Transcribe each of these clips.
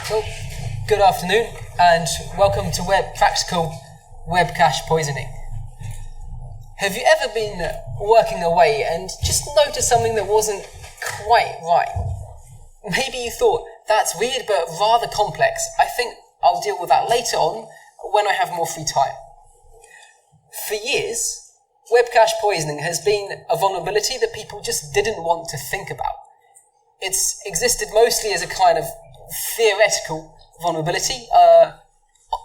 Well, good afternoon and welcome to Practical Web Cache Poisoning. Have you ever been working away and just noticed something that wasn't quite right? Maybe you thought, that's weird but rather complex. I think I'll deal with that later on when I have more free time. For years, web cache poisoning has been a vulnerability that people just didn't want to think about. It's existed mostly as a kind of theoretical vulnerability,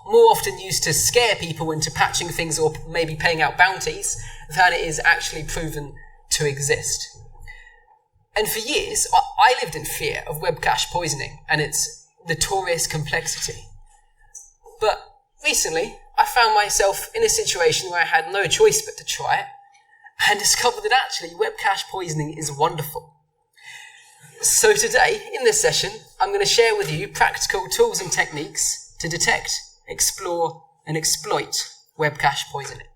more often used to scare people into patching things or maybe paying out bounties than it is actually proven to exist. And for years, I lived in fear of web cache poisoning and its notorious complexity. But recently, I found myself in a situation where I had no choice but to try it and discovered that actually web cache poisoning is wonderful. So today, in this session, I'm going to share with you practical tools and techniques to detect, explore, and exploit web cache poisoning.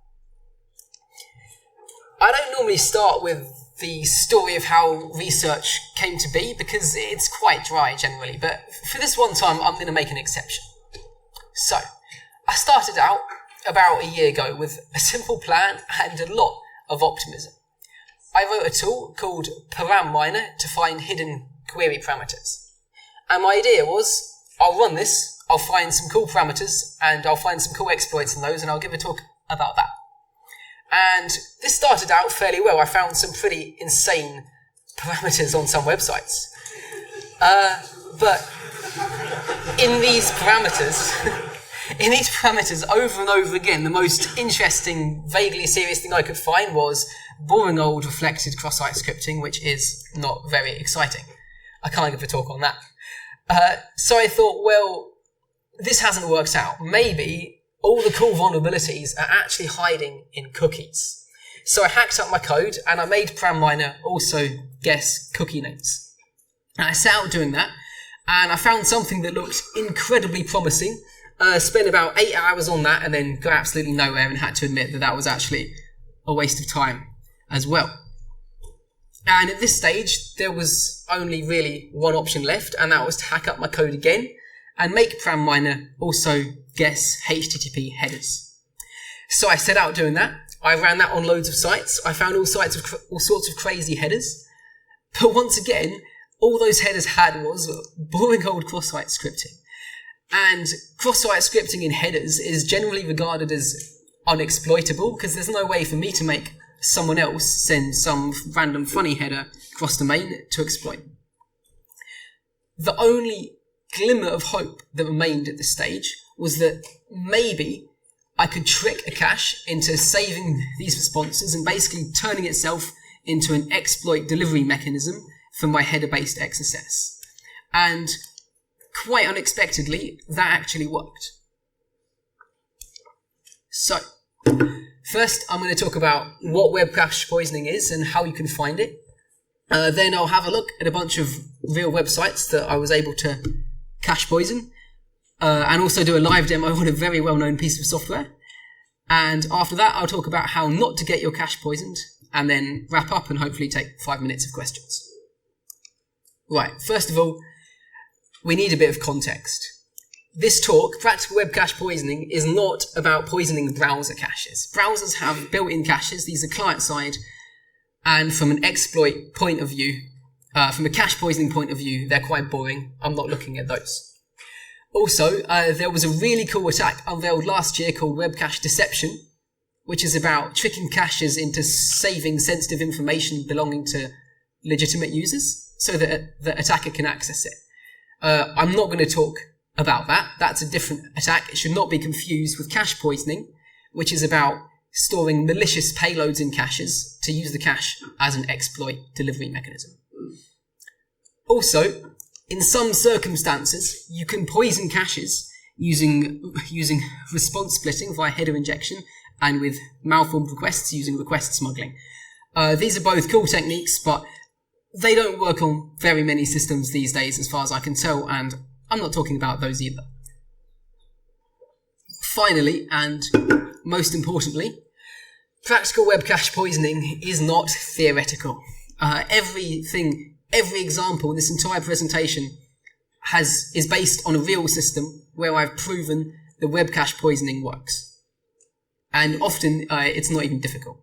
I don't normally start with the story of how research came to be because it's quite dry generally, but for this one time, I'm going to make an exception. So, I started out about a year ago with a simple plan and a lot of optimism. I wrote a tool called Param Miner to find hidden query parameters. And my idea was, I'll run this, I'll find some cool parameters, and I'll find some cool exploits in those, and I'll give a talk about that. And this started out fairly well. I found some pretty insane parameters on some websites. But in these parameters, over and over again, the most interesting, vaguely serious thing I could find was boring old reflected cross-site scripting, which is not very exciting. I can't give a talk on that. So I thought, well, this hasn't worked out. Maybe all the cool vulnerabilities are actually hiding in cookies. So I hacked up my code and I made Param Miner also guess cookie names. And I set out doing that and I found something that looked incredibly promising. Spent about 8 hours on that and then got absolutely nowhere and had to admit that that was actually a waste of time as well. And at this stage, there was only really one option left, and that was to hack up my code again and make Param Miner also guess HTTP headers. So I set out doing that. I ran that on loads of sites. I found all sorts of crazy headers. But once again, all those headers had was boring old cross-site scripting. And cross-site scripting in headers is generally regarded as unexploitable because there's no way for me to make someone else send some random funny header cross-domain to exploit. The only glimmer of hope that remained at this stage was that maybe I could trick a cache into saving these responses and basically turning itself into an exploit delivery mechanism for my header-based XSS. And quite unexpectedly, that actually worked. So, first I'm going to talk about what web cache poisoning is and how you can find it. Then I'll have a look at a bunch of real websites that I was able to cache poison, and also do a live demo on a very well-known piece of software. And after that, I'll talk about how not to get your cache poisoned, and then wrap up and hopefully take 5 minutes of questions. Right, first of all, we need a bit of context. This talk, Practical Web Cache Poisoning, is not about poisoning browser caches. Browsers have built-in caches. These are client-side, and from an exploit point of view, from a cache poisoning point of view, they're quite boring. I'm not looking at those. Also, there was a really cool attack unveiled last year called Web Cache Deception, which is about tricking caches into saving sensitive information belonging to legitimate users so that the attacker can access it. I'm not going to talk about that. That's a different attack. It should not be confused with cache poisoning, which is about storing malicious payloads in caches to use the cache as an exploit delivery mechanism. Also, in some circumstances, you can poison caches using response splitting via header injection and with malformed requests using request smuggling. These are both cool techniques, but they don't work on very many systems these days as far as I can tell, and I'm not talking about those either. Finally, and most importantly, practical web cache poisoning is not theoretical. Every example in this entire presentation is based on a real system where I've proven the web cache poisoning works. And often it's not even difficult.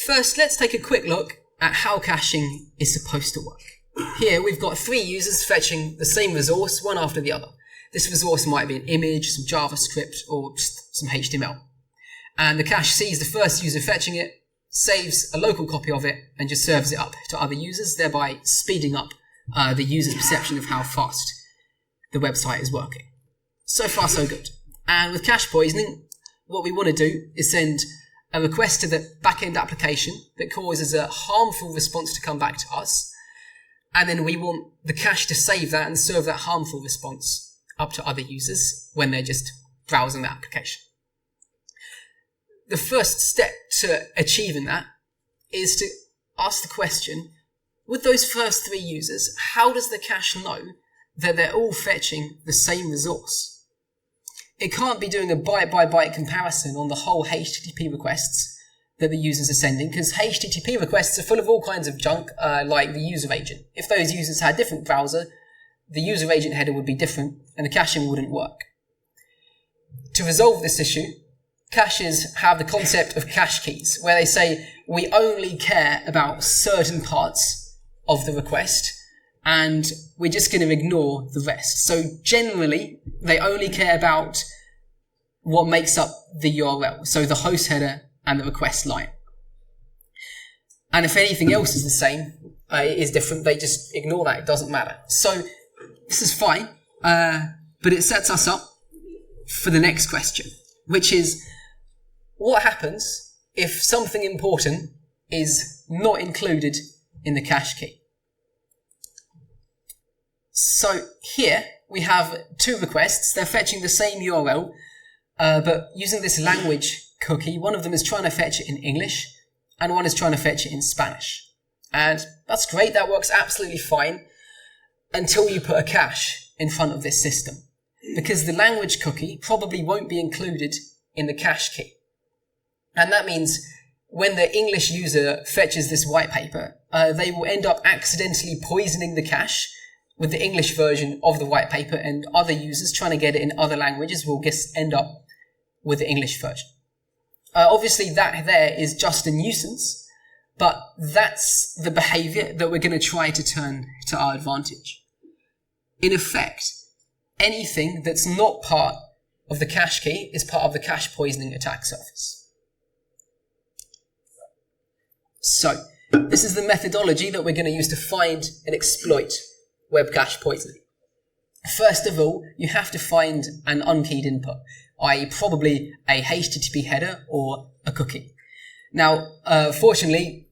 First, let's take a quick look at how caching is supposed to work. Here we've got 3 users fetching the same resource, one after the other. This resource might be an image, some JavaScript, or just some HTML. And the cache sees the first user fetching it, saves a local copy of it, and just serves it up to other users, thereby speeding up the user's perception of how fast the website is working. So far, so good. And with cache poisoning, what we want to do is send a request to the backend application that causes a harmful response to come back to us, and then we want the cache to save that and serve that harmful response up to other users when they're just browsing the application. The first step to achieving that is to ask the question, with those first 3 users, how does the cache know that they're all fetching the same resource? It can't be doing a byte-by-byte comparison on the whole HTTP requests that the users are sending, because HTTP requests are full of all kinds of junk, like the user agent. If those users had a different browser, the user agent header would be different, and the caching wouldn't work. To resolve this issue, caches have the concept of cache keys, where they say we only care about certain parts of the request, and we're just going to ignore the rest. So generally, they only care about what makes up the URL, so the host header and the request line. And if anything else is the same, is different, they just ignore that, it doesn't matter. So this is fine, but it sets us up for the next question, which is, what happens if something important is not included in the cache key? So here we have 2 requests. They're fetching the same URL, but using this language cookie. One of them is trying to fetch it in English, and one is trying to fetch it in Spanish. And that's great. That works absolutely fine until you put a cache in front of this system, because the language cookie probably won't be included in the cache key. And that means when the English user fetches this white paper, they will end up accidentally poisoning the cache with the English version of the white paper, and other users trying to get it in other languages will just end up with the English version. Obviously that there is just a nuisance, but that's the behavior that we're going to try to turn to our advantage. In effect, anything that's not part of the cache key is part of the cache poisoning attack surface. So, this is the methodology that we're going to use to find and exploit web cache poisoning. First of all, you have to find an unkeyed input, i.e. probably a HTTP header or a cookie. Now, fortunately,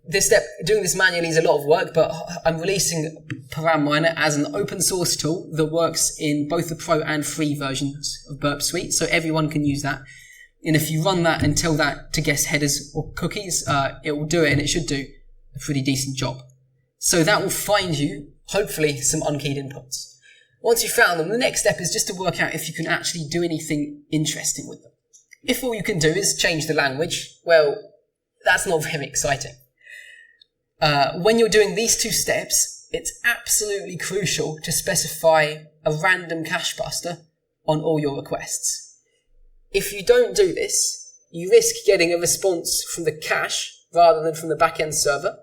doing this manually is a lot of work, but I'm releasing Param Miner as an open source tool that works in both the pro and free versions of Burp Suite, so everyone can use that. And if you run that and tell that to guess headers or cookies, it will do it, and it should do a pretty decent job. So that will find you, hopefully, some unkeyed inputs. Once you've found them, the next step is just to work out if you can actually do anything interesting with them. If all you can do is change the language, well, that's not very exciting. When you're doing these 2 steps, it's absolutely crucial to specify a random cache buster on all your requests. If you don't do this, you risk getting a response from the cache rather than from the backend server.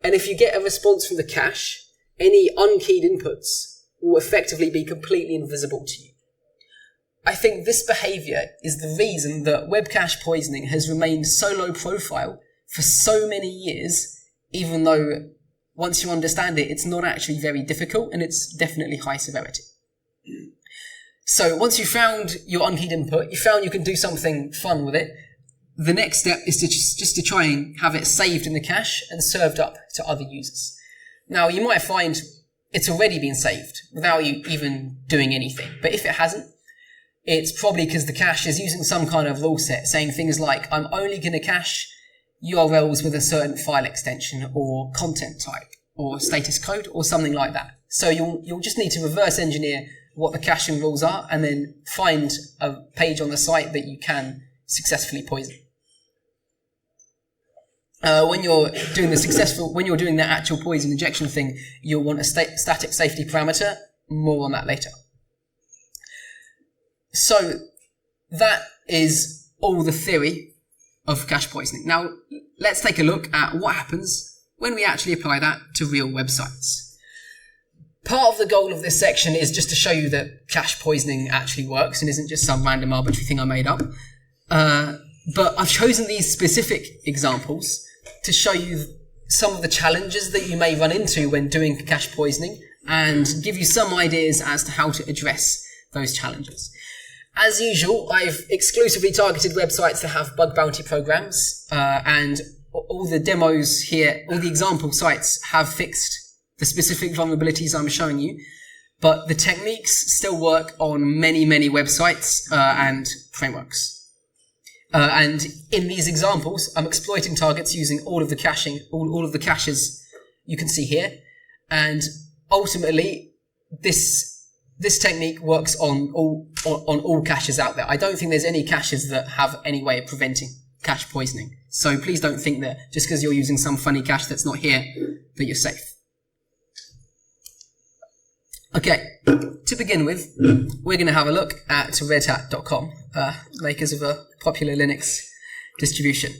And if you get a response from the cache, any unkeyed inputs will effectively be completely invisible to you. I think this behavior is the reason that web cache poisoning has remained so low profile for so many years, even though once you understand it, it's not actually very difficult, and it's definitely high severity. So once you've found your unkeyed input, you found you can do something fun with it, the next step is to just to try and have it saved in the cache and served up to other users. Now, you might find it's already been saved without you even doing anything. But if it hasn't, it's probably because the cache is using some kind of rule set saying things like, I'm only going to cache URLs with a certain file extension or content type or status code or something like that. So you'll just need to reverse engineer what the caching rules are and then find a page on the site that you can successfully poison. when you're doing the actual poison injection thing, you'll want a static safety parameter. More on that later. So that is all the theory of cache poisoning. Now, let's take a look at what happens when we actually apply that to real websites. Part of the goal of this section is just to show you that cache poisoning actually works and isn't just some random arbitrary thing I made up. But I've chosen these specific examples to show you some of the challenges that you may run into when doing cache poisoning and give you some ideas as to how to address those challenges. As usual, I've exclusively targeted websites that have bug bounty programs, and all the demos here, all the example sites have fixed the specific vulnerabilities I'm showing you, but the techniques still work on many, many websites and frameworks. And in these examples, I'm exploiting targets using all of the caching, all of the caches you can see here, and ultimately this technique works on all caches out there. I don't think there's any caches that have any way of preventing cache poisoning. So please don't think that just because you're using some funny cache that's not here, that you're safe. Okay, to begin with, we're going to have a look at redhat.com, makers of a popular Linux distribution.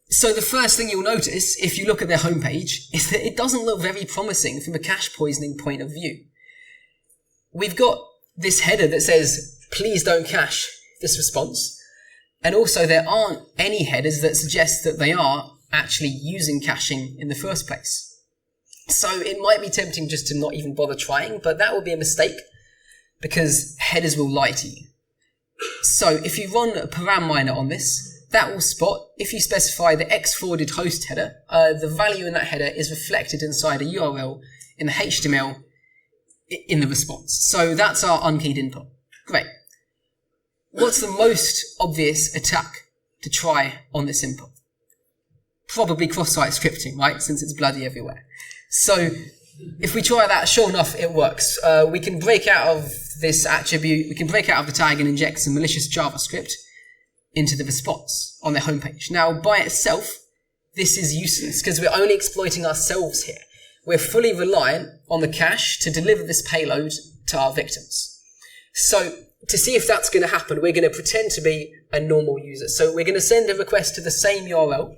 So the first thing you'll notice, if you look at their homepage, is that it doesn't look very promising from a cache poisoning point of view. We've got this header that says, please don't cache this response. And also there aren't any headers that suggest that they are actually using caching in the first place. So it might be tempting just to not even bother trying, but that would be a mistake because headers will lie to you. So if you run a Param Miner on this, that will spot, if you specify the X-forwarded host header, the value in that header is reflected inside a URL in the HTML in the response. So that's our unkeyed input. Great. What's the most obvious attack to try on this input? Probably cross-site scripting, right? Since it's bloody everywhere. So if we try that, sure enough, it works. We can break out of this attribute, we can break out of the tag and inject some malicious JavaScript into the response on their homepage. Now, by itself, this is useless because we're only exploiting ourselves here. We're fully reliant on the cache to deliver this payload to our victims. So to see if that's going to happen, we're going to pretend to be a normal user. So we're going to send a request to the same URL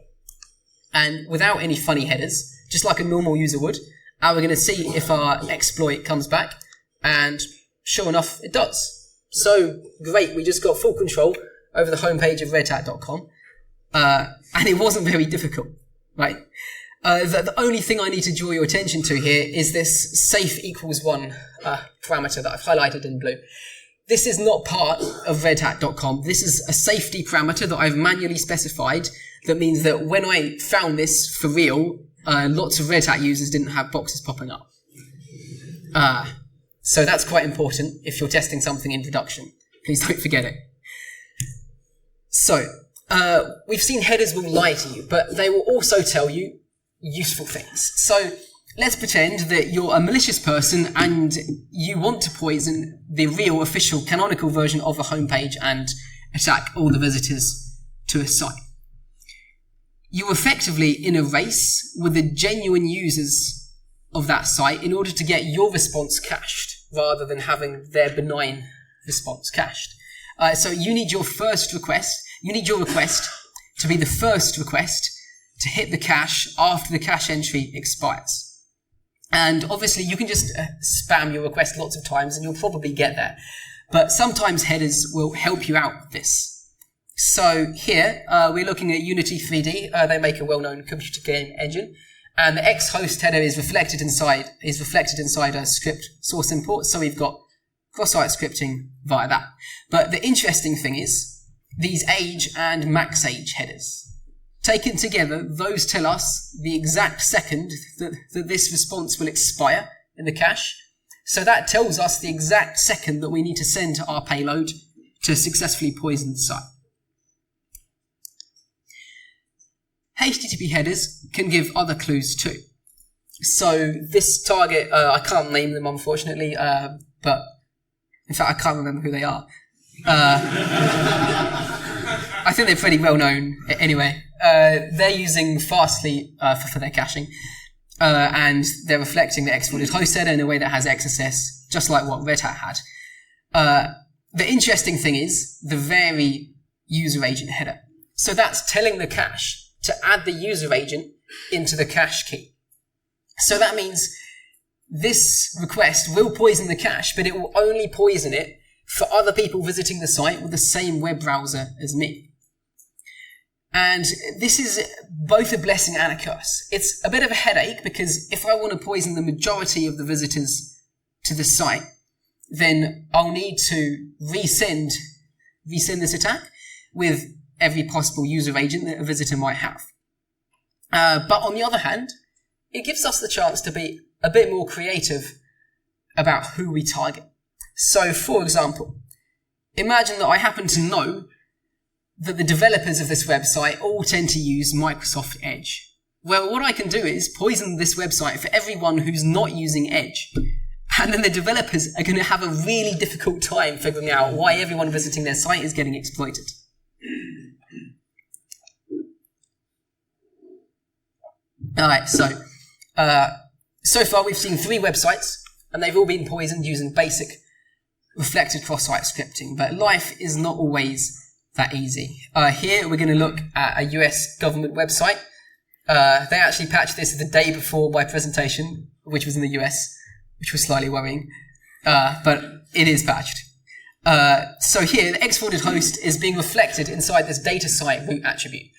and without any funny headers, just like a normal user would, and we're going to see if our exploit comes back, and sure enough, it does. So great, we just got full control over the homepage of redhat.com, and it wasn't very difficult, right? The only thing I need to draw your attention to here is this safe equals 1 parameter that I've highlighted in blue. This is not part of redhat.com. This is a safety parameter that I've manually specified that means that when I found this for real, lots of Red Hat users didn't have boxes popping up. So that's quite important if you're testing something in production. Please don't forget it. So, we've seen headers will lie to you, but they will also tell you useful things. So, let's pretend that you're a malicious person and you want to poison the real official canonical version of a homepage and attack all the visitors to a site. You're effectively in a race with the genuine users of that site in order to get your response cached rather than having their benign response cached. So you need your request to be the first request to hit the cache after the cache entry expires. And obviously you can just spam your request lots of times and you'll probably get there. But sometimes headers will help you out with this. So here, we're looking at Unity 3D. They make a well-known computer game engine. And the X-host header is reflected inside a script source import. So we've got cross-site scripting via that. But the interesting thing is these age and max age headers. Taken together, those tell us the exact second that this response will expire in the cache. So that tells us the exact second that we need to send our payload to successfully poison the site. HTTP headers can give other clues too. So this target, I can't name them unfortunately, but in fact I can't remember who they are. I think they're pretty well known anyway. they're using Fastly for their caching, and they're reflecting the exported host header in a way that has XSS, just like what Red Hat had. The interesting thing is the vary user agent header. So that's telling the cache to add the user agent into the cache key. So that means this request will poison the cache, but it will only poison it for other people visiting the site with the same web browser as me. And this is both a blessing and a curse. It's a bit of a headache because if I want to poison the majority of the visitors to the site, then I'll need to resend this attack with every possible user agent that a visitor might have. But on the other hand, it gives us the chance to be a bit more creative about who we target. So, for example, imagine that I happen to know that the developers of this website all tend to use Microsoft Edge. Well, what I can do is poison this website for everyone who's not using Edge. And then the developers are going to have a really difficult time figuring out why everyone visiting their site is getting exploited. Alright, so far we've seen 3 websites, and they've all been poisoned using basic reflected cross-site scripting, but life is not always that easy. Here we're going to look at a US government website. They actually patched this the day before my presentation, which was in the US, which was slightly worrying, but it is patched. So here, the exported host is being reflected inside this data site root attribute.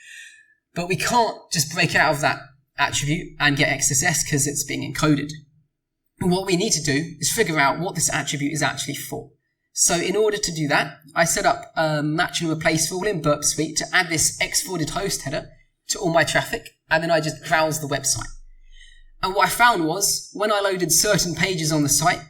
But we can't just break out of that attribute and get XSS because it's being encoded. What we need to do is figure out what this attribute is actually for. So in order to do that, I set up a match and replace rule in Burp Suite to add this exported host header to all my traffic, and then I just browse the website. And what I found was, when I loaded certain pages on the site,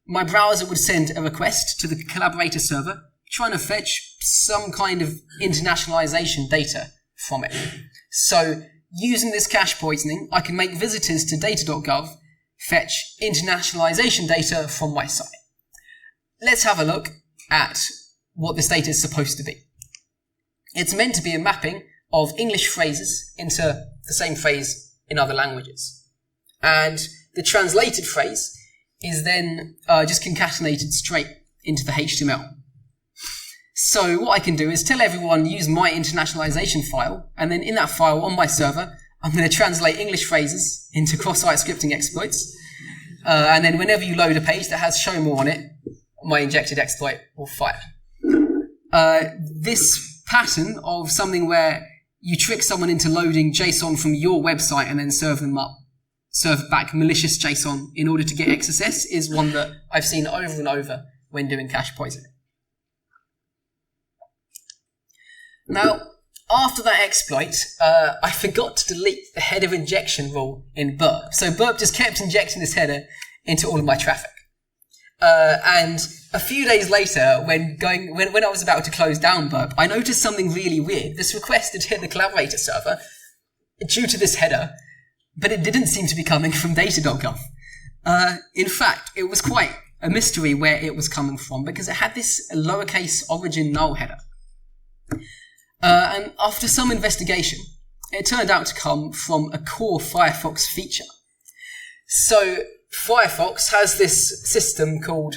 my browser would send a request to the collaborator server trying to fetch some kind of internationalization data from it. So using this cache poisoning, I can make visitors to data.gov fetch internationalization data from my site. Let's have a look at what this data is supposed to be. It's meant to be a mapping of English phrases into the same phrase in other languages. And the translated phrase is then just concatenated straight into the HTML. So what I can do is tell everyone use my internationalization file, and then in that file on my server, I'm going to translate English phrases into cross-site scripting exploits. And then whenever you load a page that has show more on it, my injected exploit will fire. This pattern of something where you trick someone into loading JSON from your website and then serve back malicious JSON in order to get XSS is one that I've seen over and over when doing cache poisoning. Now, after that exploit, I forgot to delete the header injection rule in Burp. So Burp just kept injecting this header into all of my traffic. And a few days later, when I was about to close down Burp, I noticed something really weird. This request had hit the collaborator server due to this header, but it didn't seem to be coming from data.gov. In fact, it was quite a mystery where it was coming from because it had this lowercase origin null header. And after some investigation, it turned out to come from a core Firefox feature. So Firefox has this system called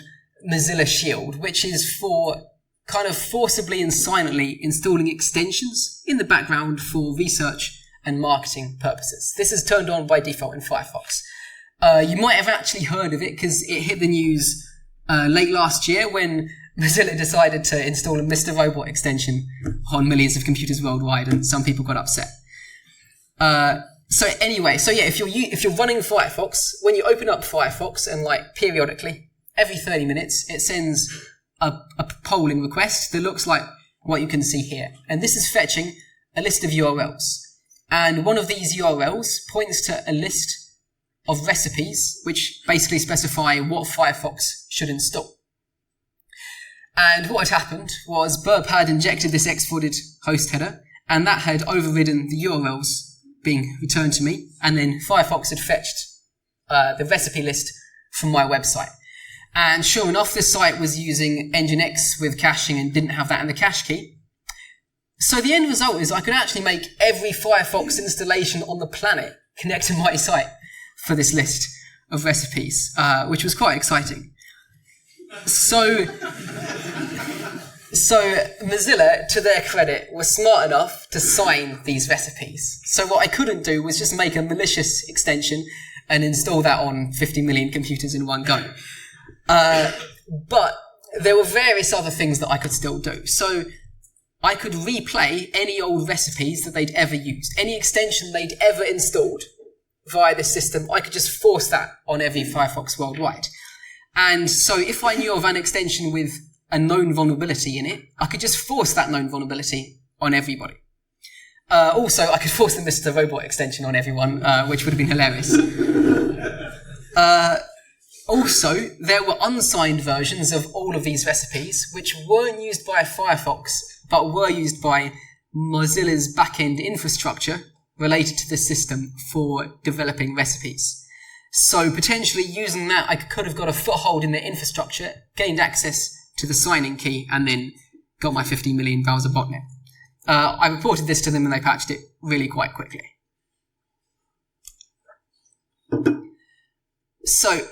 Mozilla SHIELD, which is for kind of forcibly and silently installing extensions in the background for research and marketing purposes. This is turned on by default in Firefox. You might have actually heard of it because it hit the news late last year when Mozilla decided to install a Mr. Robot extension on millions of computers worldwide, and some people got upset. So yeah, if you're running Firefox, when you open up Firefox and periodically, every 30 minutes, it sends a polling request that looks like what you can see here. And this is fetching a list of URLs. And one of these URLs points to a list of recipes, which basically specify what Firefox should install. And what had happened was Burp had injected this exported host header, and that had overridden the URLs being returned to me, and then Firefox had fetched the recipe list from my website. And sure enough, this site was using Nginx with caching and didn't have that in the cache key. So the end result is I could actually make every Firefox installation on the planet connect to my site for this list of recipes, which was quite exciting. So Mozilla, to their credit, was smart enough to sign these recipes. So what I couldn't do was just make a malicious extension and install that on 50 million computers in one go. But there were various other things that I could still do. So I could replay any old recipes that they'd ever used. Any extension they'd ever installed via this system, I could just force that on every Firefox worldwide. And so if I knew of an extension with a known vulnerability in it, I could just force that known vulnerability on everybody. Also, I could force the Mr. Robot extension on everyone, which would have been hilarious. Also, there were unsigned versions of all of these recipes, which weren't used by Firefox, but were used by Mozilla's back-end infrastructure related to the system for developing recipes. So potentially using that, I could have got a foothold in the infrastructure, gained access to the signing key, and then got my 50 million browser botnet. I reported this to them and they patched it really quite quickly. So,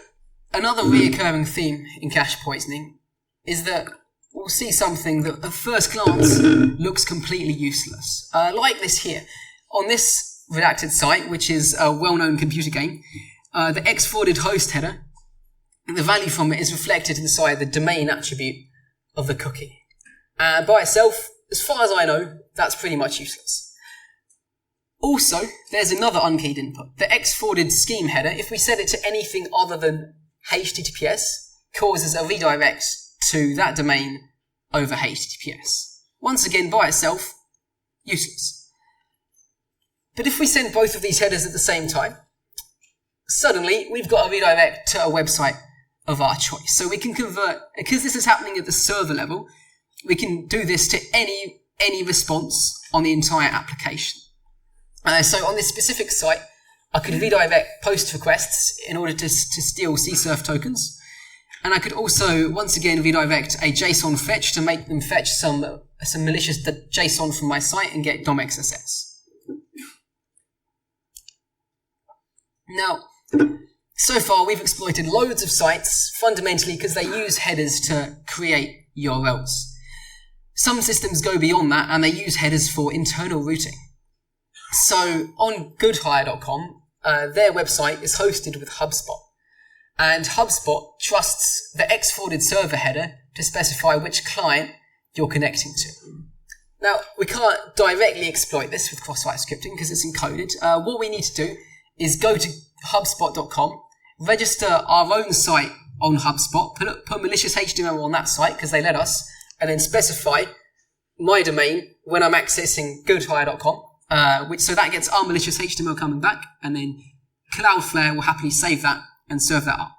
another reoccurring theme in cache poisoning is that we'll see something that at first glance looks completely useless. Like this here. On this redacted site, which is a well-known computer game, the exported host header, the value from it is reflected inside the domain attribute of the cookie. By itself, as far as I know, that's pretty much useless. Also, there's another unkeyed input. The exported scheme header, if we set it to anything other than HTTPS, causes a redirect to that domain over HTTPS. Once again, by itself, useless. But if we send both of these headers at the same time, suddenly we've got a redirect to a website of our choice. So we can convert, because this is happening at the server level, we can do this to any response on the entire application. So on this specific site, I could redirect post requests in order to steal CSRF tokens. And I could also, once again, redirect a JSON fetch to make them fetch some malicious JSON from my site and get DOM XSS. Now, so far we've exploited loads of sites, fundamentally because they use headers to create URLs. Some systems go beyond that and they use headers for internal routing. So on goodhire.com, their website is hosted with HubSpot. And HubSpot trusts the exported server header to specify which client you're connecting to. Now, we can't directly exploit this with cross-site scripting because it's encoded. What we need to do is go to hubspot.com, register our own site on HubSpot, put malicious HTML on that site because they let us, and then specify my domain when I'm accessing goodhire.com, so that gets our malicious HTML coming back, and then Cloudflare will happily save that and serve that up.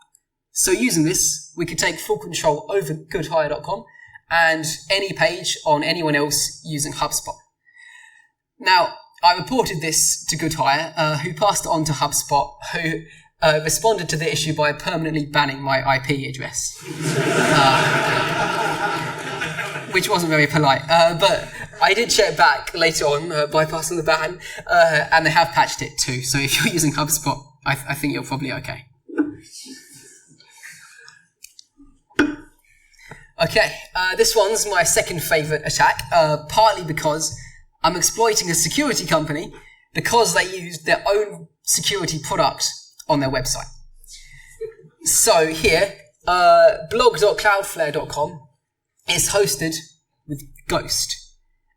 So using this, we could take full control over goodhire.com and any page on anyone else using HubSpot. Now, I reported this to Goodhire, who passed it on to HubSpot, who responded to the issue by permanently banning my IP address. Which wasn't very polite, but I did check back later on, bypassing the ban, and they have patched it too. So if you're using HubSpot, I think you're probably okay. Okay, this one's my second favourite attack, partly because I'm exploiting a security company because they used their own security product on their website. So here, blog.cloudflare.com is hosted with Ghost.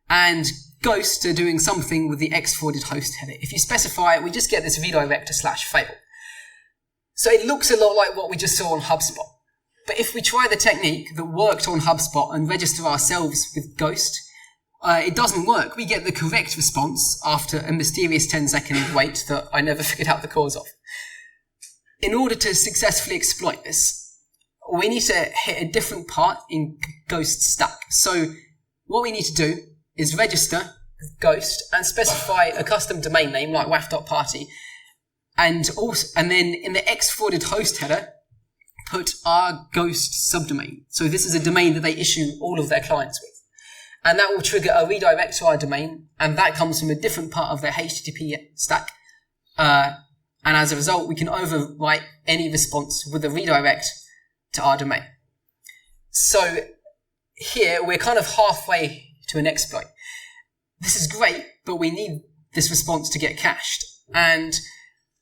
And Ghost are doing something with the exported host header. If you specify it, we just get this redirect to /fail. So it looks a lot like what we just saw on HubSpot. But if we try the technique that worked on HubSpot and register ourselves with Ghost, it doesn't work. We get the correct response after a mysterious 10-second wait that I never figured out the cause of. In order to successfully exploit this, we need to hit a different part in Ghost's stack. So what we need to do is register with Ghost and specify a custom domain name like waf.party, and then in the exported host header, put our Ghost subdomain. So this is a domain that they issue all of their clients with. and that will trigger a redirect to our domain, and that comes from a different part of their HTTP stack. And as a result, we can overwrite any response with a redirect to our domain. So here, we're kind of halfway to an exploit. This is great, but we need this response to get cached. And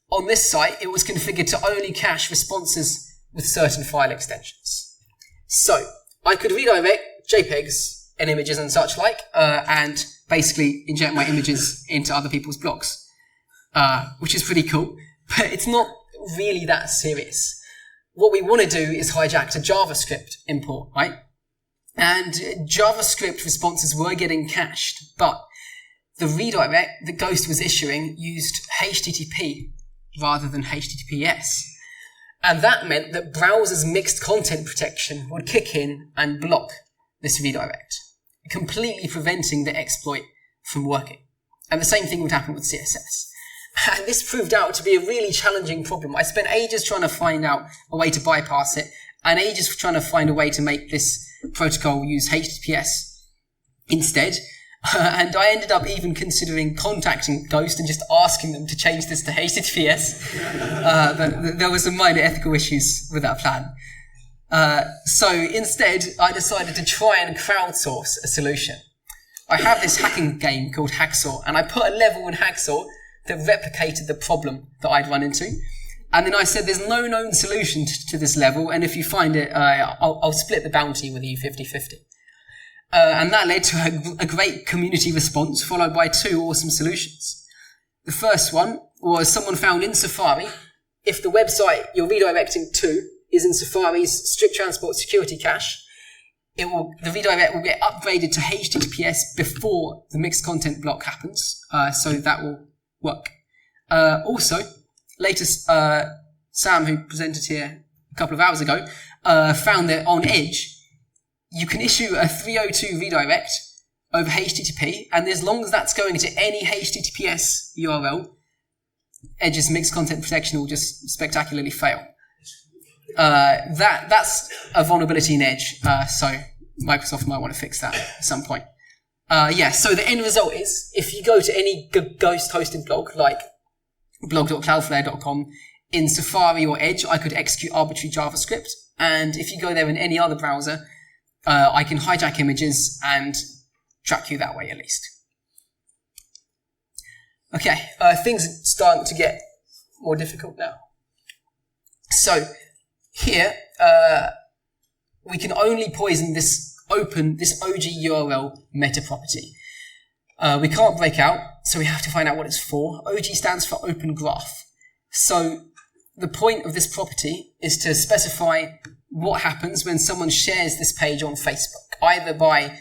on this site, it was configured to only cache responses with certain file extensions. So I could redirect JPEGs and images and such like, and basically inject my images into other people's blogs, which is pretty cool, but it's not really that serious. What we want to do is hijack a JavaScript import, right? And JavaScript responses were getting cached, but the redirect that Ghost was issuing used HTTP rather than HTTPS. And that meant that browsers' mixed content protection would kick in and block this redirect, completely preventing the exploit from working. And the same thing would happen with CSS. And this proved out to be a really challenging problem. I spent ages trying to find out a way to bypass it, and ages trying to find a way to make this protocol use HTTPS instead. And I ended up even considering contacting Ghost and just asking them to change this to HTTPS. But there were some minor ethical issues with that plan. So instead, I decided to try and crowdsource a solution. I have this hacking game called Hacksaw, and I put a level in Hacksaw that replicated the problem that I'd run into. And then I said, there's no known solution to this level, and if you find it, I'll split the bounty with you 50-50. And that led to a great community response, followed by 2 awesome solutions. The first one was someone found in Safari, if the website you're redirecting to is in Safari's strict transport security cache, the redirect will get upgraded to HTTPS before the mixed content block happens, so that will work. Also, latest Sam, who presented here a couple of hours ago, found that on Edge, you can issue a 302 redirect over HTTP, and as long as that's going to any HTTPS URL, Edge's mixed content protection will just spectacularly fail. That's a vulnerability in Edge, so Microsoft might want to fix that at some point. So the end result is, if you go to any Ghost-hosted blog, like blog.cloudflare.com, in Safari or Edge, I could execute arbitrary JavaScript, and if you go there in any other browser, I can hijack images and track you that way at least. Okay, things are starting to get more difficult now. So here, we can only poison this OG URL meta property. We can't break out, so we have to find out what it's for. OG stands for Open Graph. So the point of this property is to specify what happens when someone shares this page on Facebook, either by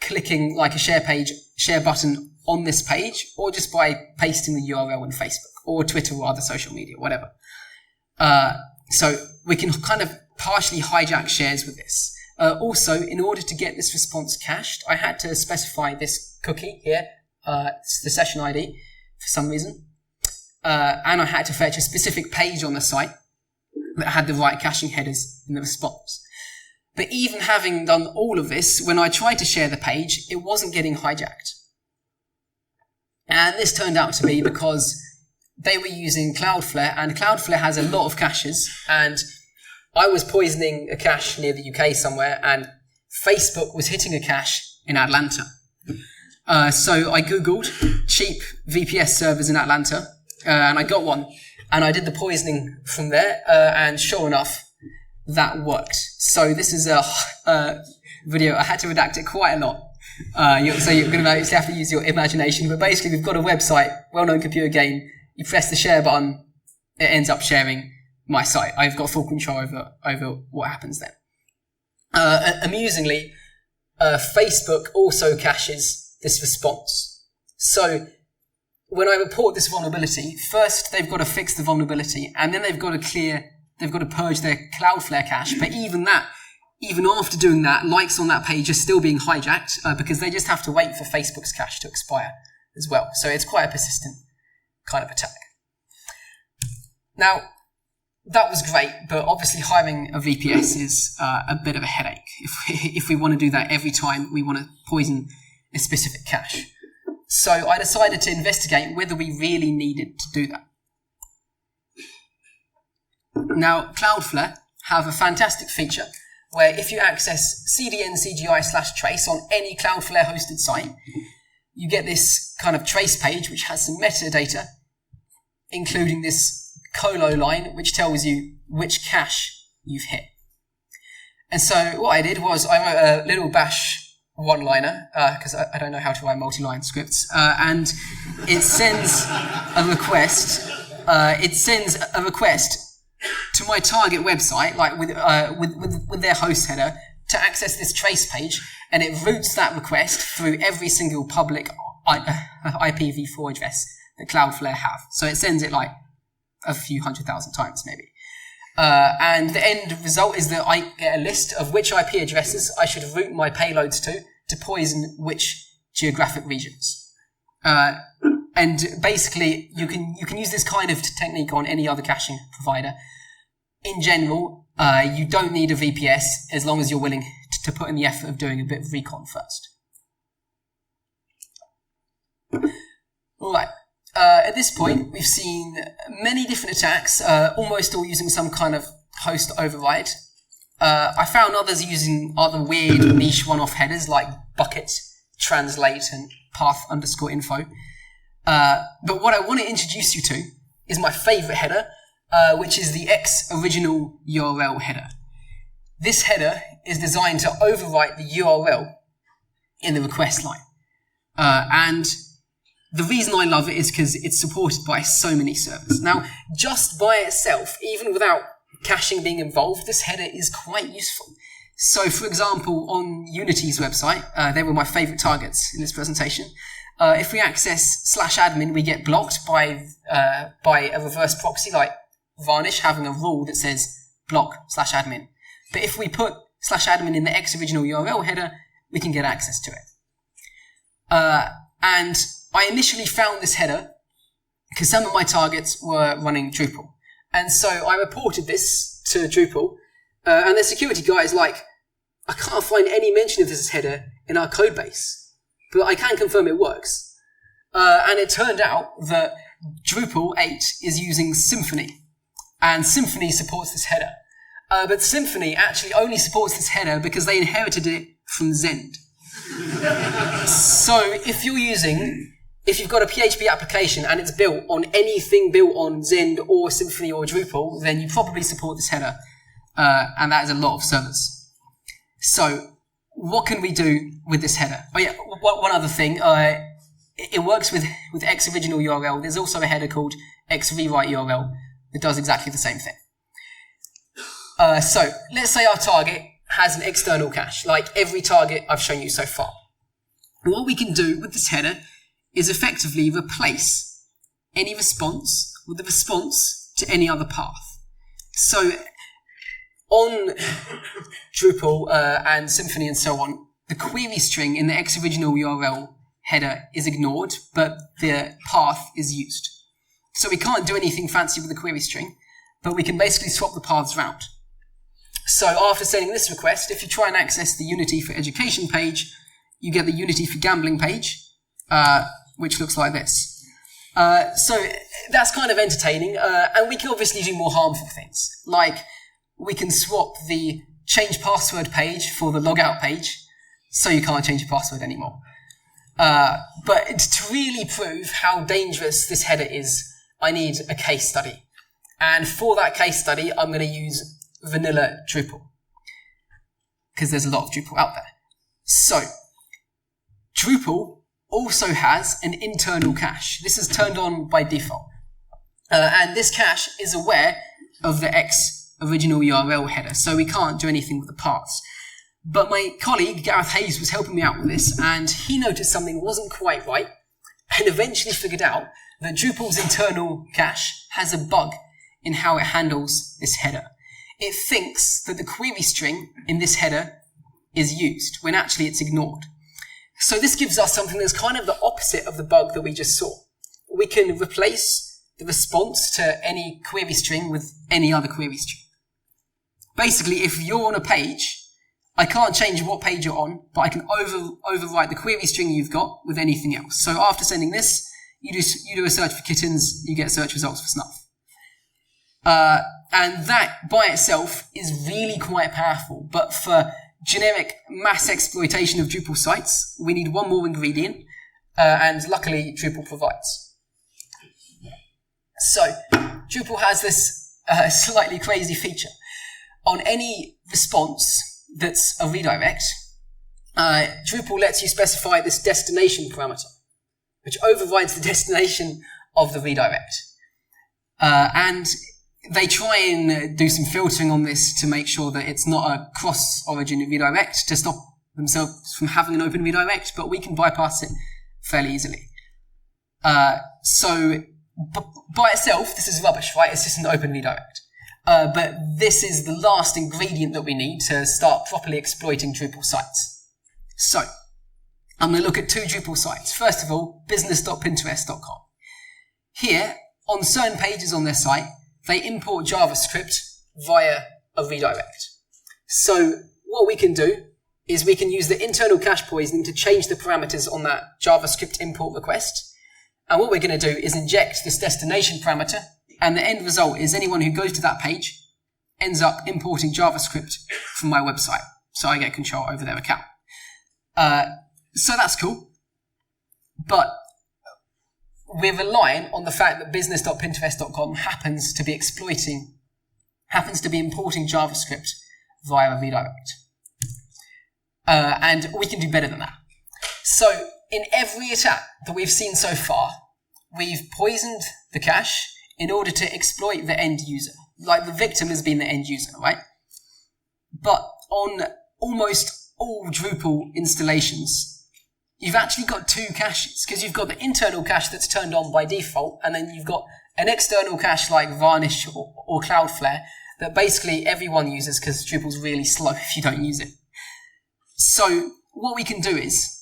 clicking like a share button on this page, or just by pasting the URL in Facebook, or Twitter, or other social media, whatever. So we can kind of partially hijack shares with this. Also, in order to get this response cached, I had to specify this cookie here, it's the session ID, for some reason. And I had to fetch a specific page on the site that had the right caching headers in the response. But even having done all of this, when I tried to share the page, it wasn't getting hijacked. And this turned out to be because they were using Cloudflare, and Cloudflare has a lot of caches, and I was poisoning a cache near the UK somewhere, and Facebook was hitting a cache in Atlanta. So I Googled cheap VPS servers in Atlanta, and I got one, and I did the poisoning from there, and sure enough, that worked. So this is a video. I had to redact it quite a lot. So you're going to have to use your imagination, but basically we've got a website, well-known computer game. You press the share button, it ends up sharing my site. I've got full control over what happens then. Amusingly, Facebook also caches this response. So when I report this vulnerability, first they've got to fix the vulnerability, and then they've got to purge their Cloudflare cache. But even after doing that, likes on that page are still being hijacked because they just have to wait for Facebook's cache to expire as well. So it's quite a persistent kind of attack. Now, that was great, but obviously hiring a VPS is a bit of a headache. If we want to do that every time we want to poison a specific cache. So I decided to investigate whether we really needed to do that. Now, Cloudflare have a fantastic feature where if you access cdn/cgi/trace on any Cloudflare hosted site, you get this kind of trace page which has some metadata, including this colo line which tells you which cache you've hit. And so what I did was I wrote a little bash one-liner, because I don't know how to write multi-line scripts, and it sends a request. To my target website, like with their host header, to access this trace page, and it routes that request through every single public IPv4 address that Cloudflare have. So it sends it like a few 100,000 times, maybe. And the end result is that I get a list of which IP addresses I should route my payloads to poison which geographic regions. And basically, you can use this kind of technique on any other caching provider. In general, you don't need a VPS as long as you're willing to put in the effort of doing a bit of recon first. All right. At this point, we've seen many different attacks, almost all using some kind of host override. I found others using other weird niche one-off headers like bucket, translate, and path_info. But what I want to introduce you to is my favorite header, which is the X-original URL header. This header is designed to overwrite the URL in the request line. And the reason I love it is because it's supported by so many servers. Now, just by itself, even without caching being involved, this header is quite useful. So, for example, on Unity's website, they were my favorite targets in this presentation. If we access /admin, we get blocked by a reverse proxy like Varnish having a rule that says block /admin. But if we put /admin in the X-original URL header, we can get access to it. And I initially found this header because some of my targets were running Drupal. And so I reported this to Drupal, and their security guy is like, I can't find any mention of this header in our code base, but I can confirm it works. And it turned out that Drupal 8 is using Symfony, and Symfony supports this header. But Symfony actually only supports this header because they inherited it from Zend. So if you've got a PHP application and it's built on anything built on Zend or Symfony or Drupal, then you probably support this header, and that is a lot of servers. So what can we do with this header? Oh yeah, one other thing. It works with X-original URL. There's also a header called X-rewrite URL that does exactly the same thing. So let's say our target has an external cache, like every target I've shown you so far. What we can do with this header is effectively replace any response with the response to any other path. So on Drupal and Symfony and so on, the query string in the X-original URL header is ignored, but the path is used. So we can't do anything fancy with the query string, but we can basically swap the paths around. So after sending this request, if you try and access the Unity for Education page, you get the Unity for Gambling page, which looks like this. So that's kind of entertaining, and we can obviously do more harmful things, like we can swap the change password page for the logout page, so you can't change your password anymore. But to really prove how dangerous this header is, I need a case study. And for that case study, I'm going to use vanilla Drupal, because there's a lot of Drupal out there. So, Drupal also has an internal cache. This is turned on by default. And this cache is aware of the X-original URL header, so we can't do anything with the paths. But my colleague, Gareth Hayes, was helping me out with this, and he noticed something wasn't quite right, and eventually figured out that Drupal's internal cache has a bug in how it handles this header. It thinks that the query string in this header is used, when actually it's ignored. So this gives us something that's kind of the opposite of the bug that we just saw. We can replace the response to any query string with any other query string. Basically, if you're on a page, I can't change what page you're on, but I can overwrite the query string you've got with anything else. So after sending this, you do a search for kittens, you get search results for snuff. And that by itself is really quite powerful. But for generic mass exploitation of Drupal sites, we need one more ingredient, and luckily Drupal provides. So Drupal has this slightly crazy feature. On any response that's a redirect, Drupal lets you specify this destination parameter, which overrides the destination of the redirect. And they try and do some filtering on this to make sure that it's not a cross-origin redirect to stop themselves from having an open redirect, but we can bypass it fairly easily. So by itself, this is rubbish, right? It's just an open redirect. But this is the last ingredient that we need to start properly exploiting Drupal sites. So, I'm going to look at two Drupal sites. First of all, business.pinterest.com. Here, on certain pages on their site, they import JavaScript via a redirect. So, what we can do is we can use the internal cache poisoning to change the parameters on that JavaScript import request. And what we're going to do is inject this destination parameter, and the end result is anyone who goes to that page ends up importing JavaScript from my website. So I get control over their account. So that's cool. But we're relying on the fact that business.pinterest.com happens to be importing JavaScript via a redirect. And we can do better than that. So in every attack that we've seen so far, we've poisoned the cache in order to exploit the end user. Like the victim has been the end user, right? But on almost all Drupal installations, you've actually got two caches, because you've got the internal cache that's turned on by default, and then you've got an external cache like Varnish or Cloudflare that basically everyone uses because Drupal's really slow if you don't use it. So what we can do is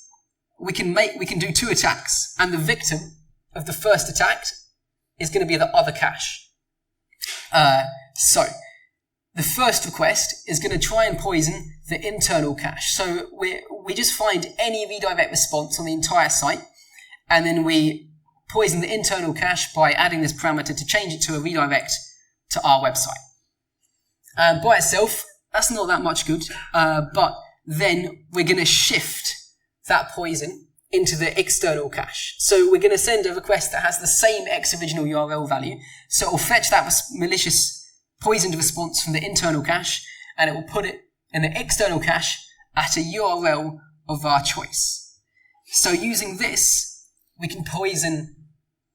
we can do two attacks, and the victim of the first attack is going to be the other cache. So the first request is going to try and poison the internal cache. So we just find any redirect response on the entire site, and then we poison the internal cache by adding this parameter to change it to a redirect to our website. By itself, that's not that much good, but then we're going to shift that poison into the external cache. So we're going to send a request that has the same X original URL value. So it will fetch that malicious poisoned response from the internal cache, and it will put it in the external cache at a URL of our choice. So using this, we can poison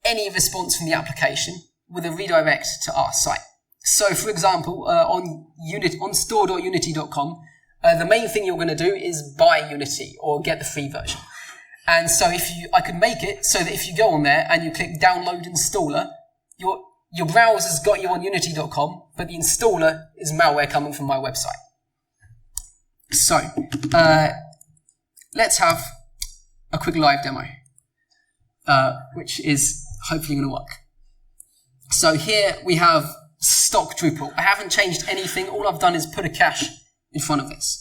any response from the application with a redirect to our site. So for example, on store.unity.com, the main thing you're going to do is buy Unity or get the free version. And so I could make it so that if you go on there and you click download installer, your browser's got you on unity.com, but the installer is malware coming from my website. So, let's have a quick live demo, which is hopefully going to work. So here we have stock Drupal. I haven't changed anything. All I've done is put a cache in front of this.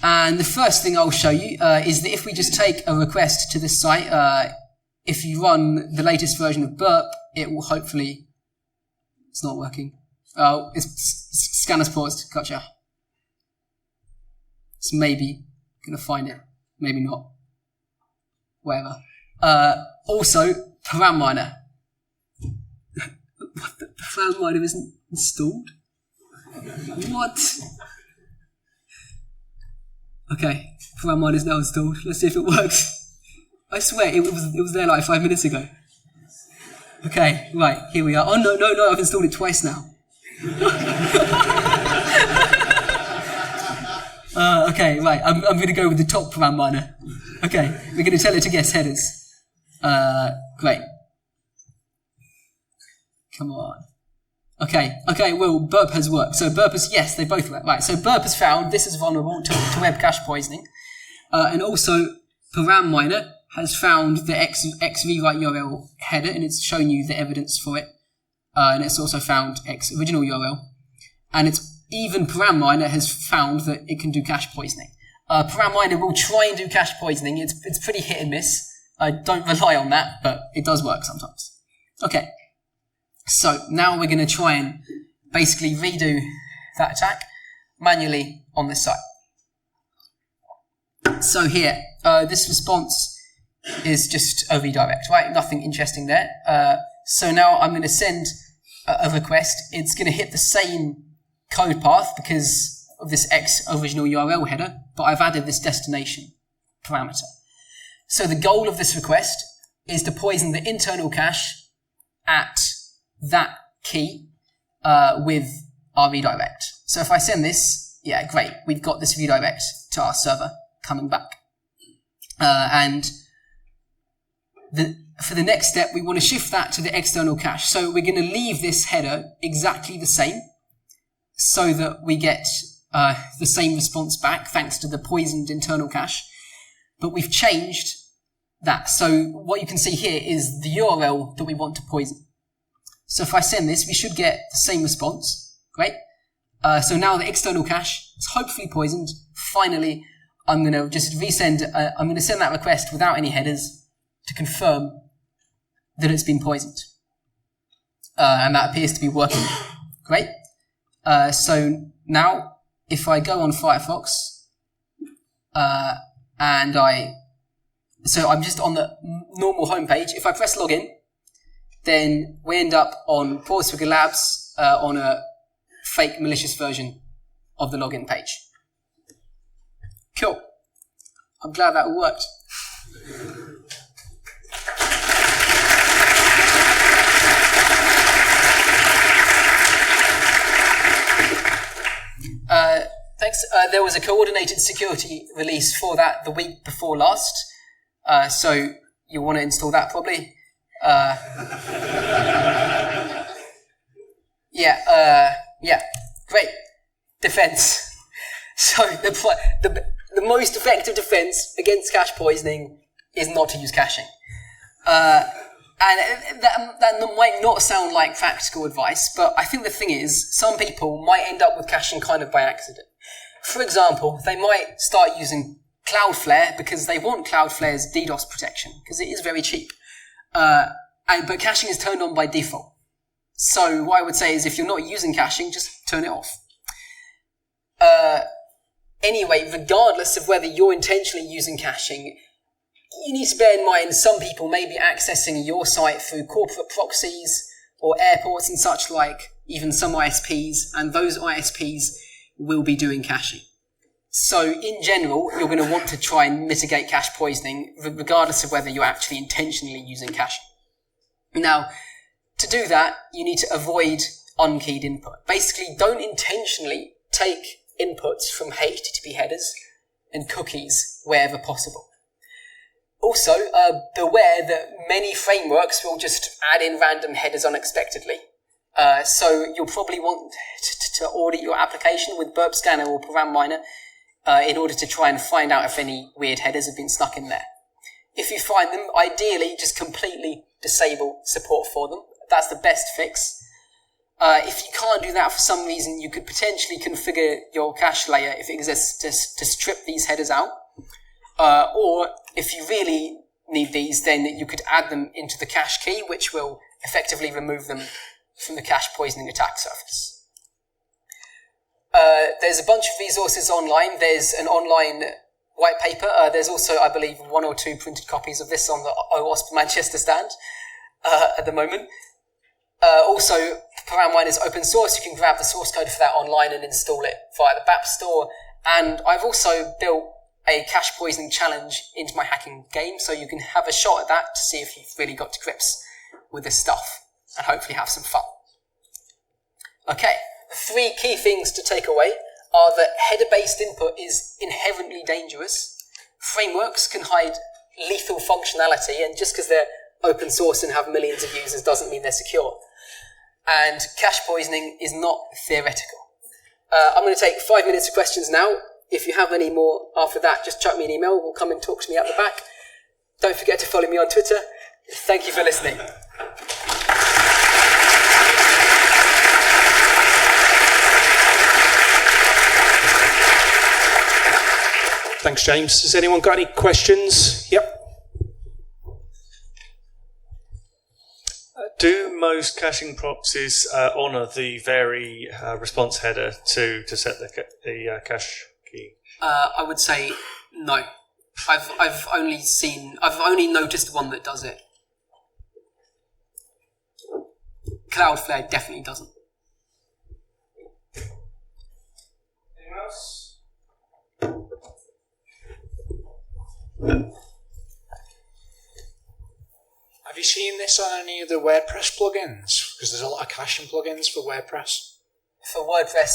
And the first thing I'll show you is that if we just take a request to this site, if you run the latest version of Burp, it will hopefully... It's not working. Oh, scanner's paused. Gotcha. It's maybe going to find it. Maybe not. Whatever. Also, Param Miner. What? The Param Miner isn't installed? What? Okay, Param Miner is now installed. Let's see if it works. I swear, it was there like 5 minutes ago. Okay, right, here we are. Oh, no, I've installed it twice now. Okay, right, I'm going to go with the top Param Miner. Okay, we're going to tell it to guess headers. Great. Come on. Okay, well, Burp has worked. So Burp has, yes, they both work. Right, so Burp has found this is vulnerable to web cache poisoning. And also, Param Miner has found the X rewrite URL header, and it's shown you the evidence for it. And it's also found X original URL. And it's even Param Miner has found that it can do cache poisoning. Param Miner will try and do cache poisoning. It's pretty hit and miss. I don't rely on that, but it does work sometimes. Okay, so now we're going to try and basically redo that attack manually on this site. So here, this response is just a redirect, right? Nothing interesting there. So now I'm going to send a request. It's going to hit the same code path because of this X original URL header, but I've added this destination parameter. So the goal of this request is to poison the internal cache at that key with our redirect. So if I send this, yeah, great. We've got this redirect to our server coming back. And for the next step, we want to shift that to the external cache. So we're going to leave this header exactly the same so that we get the same response back thanks to the poisoned internal cache. But we've changed that. So what you can see here is the URL that we want to poison. So if I send this, we should get the same response. Great. So now the external cache is hopefully poisoned. Finally, I'm going to just resend, I'm going to send that request without any headers to confirm that it's been poisoned. And that appears to be working. Great. So now, if I go on Firefox, so I'm just on the normal homepage. If I press login, then we end up on Portswigger Labs on a fake malicious version of the login page. Cool. I'm glad that all worked. Thanks. There was a coordinated security release for that the week before last. So you want to install that probably. Yeah, great. Defense. So the most effective defense against cache poisoning is not to use caching. And that might not sound like practical advice, but I think the thing is, some people might end up with caching kind of by accident. For example, they might start using Cloudflare because they want Cloudflare's DDoS protection, because it is very cheap. But caching is turned on by default. So what I would say is if you're not using caching, just turn it off. Anyway, regardless of whether you're intentionally using caching, you need to bear in mind some people may be accessing your site through corporate proxies or airports and such like, even some ISPs, and those ISPs will be doing caching. So in general, you're going to want to try and mitigate cache poisoning regardless of whether you're actually intentionally using caching. Now, to do that, you need to avoid unkeyed input. Basically, don't intentionally take inputs from HTTP headers and cookies wherever possible. Also, beware that many frameworks will just add in random headers unexpectedly. So you'll probably want to audit your application with Burp Scanner or Param Miner in order to try and find out if any weird headers have been stuck in there. If you find them, ideally just completely disable support for them. That's the best fix. If you can't do that for some reason, you could potentially configure your cache layer, if it exists, to strip these headers out. Or if you really need these, then you could add them into the cache key, which will effectively remove them from the cache poisoning attack surface. There's a bunch of resources online. There's an online white paper. There's also, I believe, 1 or 2 printed copies of this on the OWASP Manchester stand at the moment. Also, Param Miner is open source. You can grab the source code for that online and install it via the BAP store. And I've also built a cache poisoning challenge into my hacking game, so you can have a shot at that to see if you've really got to grips with this stuff and hopefully have some fun. Okay, the 3 key things to take away are that header-based input is inherently dangerous. Frameworks can hide lethal functionality, and just because they're open source and have millions of users doesn't mean they're secure. And cache poisoning is not theoretical. I'm going to take 5 minutes of questions now. If you have any more after that, just chuck me an email. We'll come and talk to me at the back. Don't forget to follow me on Twitter. Thank you for listening. Thanks, James. Has anyone got any questions? Yep. Do most caching proxies honour the vary response header to set the cache key? I would say no. I've only noticed one that does it. Cloudflare definitely doesn't. Anyone else? Have you seen this on any of the WordPress plugins? Because there's a lot of caching plugins for WordPress. For WordPress,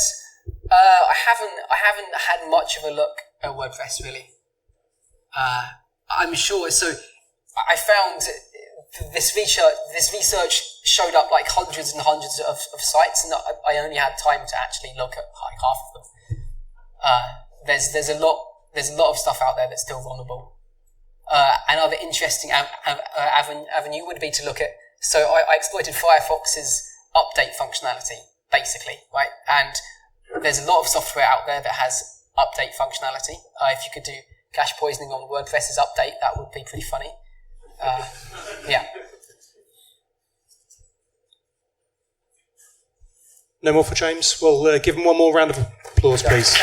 I haven't had much of a look at WordPress really. I'm sure. So I found this research showed up like hundreds and hundreds of sites, and I only had time to actually look at like half of them. There's a lot of stuff out there that's still vulnerable. Another interesting avenue would be to look at. So I exploited Firefox's update functionality basically, right? And there's a lot of software out there that has update functionality. If you could do cache poisoning on WordPress's update, that would be pretty funny. Yeah. No more for James? Well, give him one more round of applause, please.